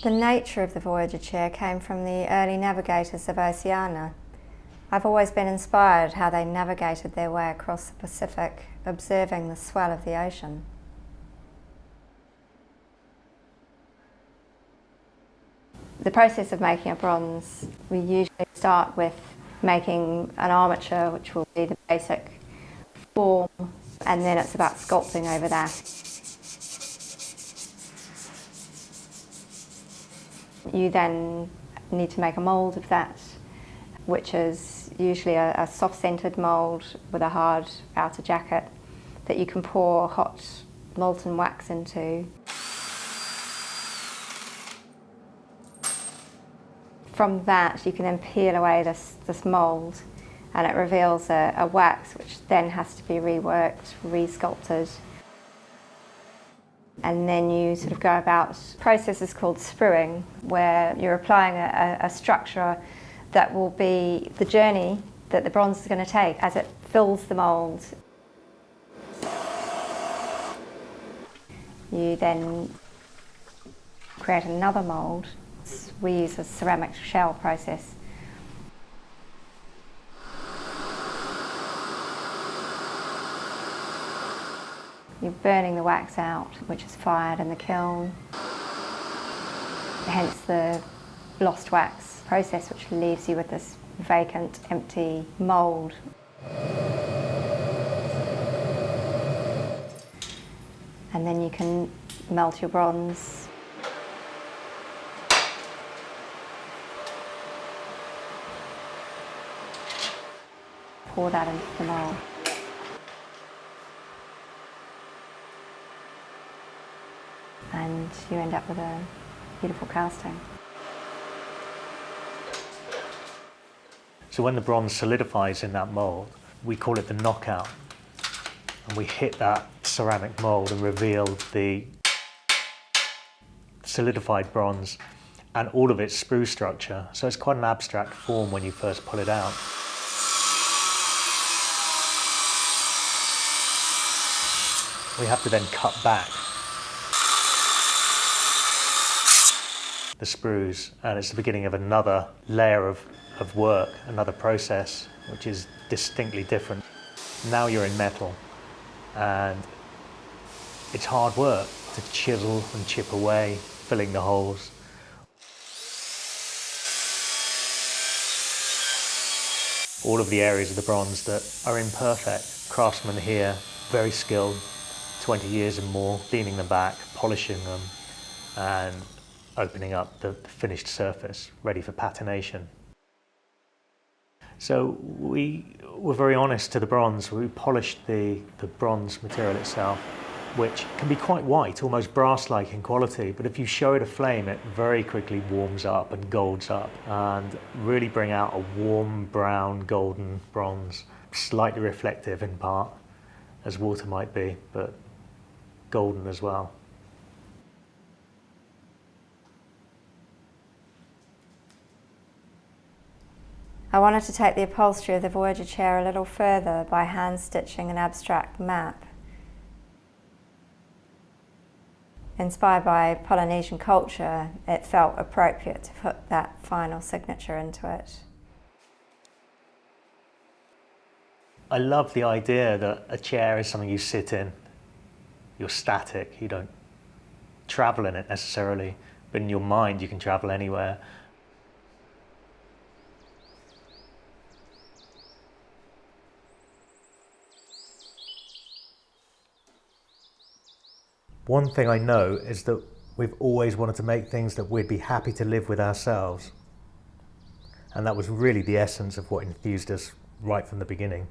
The nature of the Voyager chair came from the early navigators of Oceania. I've always been inspired how they navigated their way across the Pacific, observing the swell of the ocean. The process of making a bronze, we usually start with making an armature, which will be the basic form, and then it's about sculpting over that. You then need to make a mould of that, which is usually a soft-centred mould with a hard outer jacket that you can pour hot molten wax into. From that, you can then peel away this mould, and it reveals a wax which then has to be reworked, re-sculpted. And then you sort of go about processes called spruing, where you're applying a structure that will be the journey that the bronze is going to take as it fills the mould. You then create another mould. We use a ceramic shell process. You're burning the wax out, which is fired in the kiln. Hence the lost wax process, which leaves you with this vacant, empty mould. And then you can melt your bronze. Pour that into the mould. And you end up with a beautiful casting. So when the bronze solidifies in that mould, we call it the knockout. And we hit that ceramic mould and reveal the solidified bronze and all of its sprue structure. So it's quite an abstract form when you first pull it out. We have to then cut back the sprues, and it's the beginning of another layer of work, another process, which is distinctly different. Now you're in metal, and it's hard work to chisel and chip away, filling the holes. All of the areas of the bronze that are imperfect. Craftsmen here, very skilled, 20 years and more, cleaning them back, polishing them, and opening up the finished surface, ready for patination. So we were very honest to the bronze. We polished the bronze material itself, which can be quite white, almost brass-like in quality, but if you show it a flame, it very quickly warms up and golds up, and really bring out a warm, brown, golden bronze, slightly reflective in part, as water might be, but golden as well. I wanted to take the upholstery of the Voyager chair a little further by hand stitching an abstract map. Inspired by Polynesian culture, it felt appropriate to put that final signature into it. I love the idea that a chair is something you sit in. You're static, you don't travel in it necessarily, but in your mind you can travel anywhere. One thing I know is that we've always wanted to make things that we'd be happy to live with ourselves. And that was really the essence of what enthused us right from the beginning.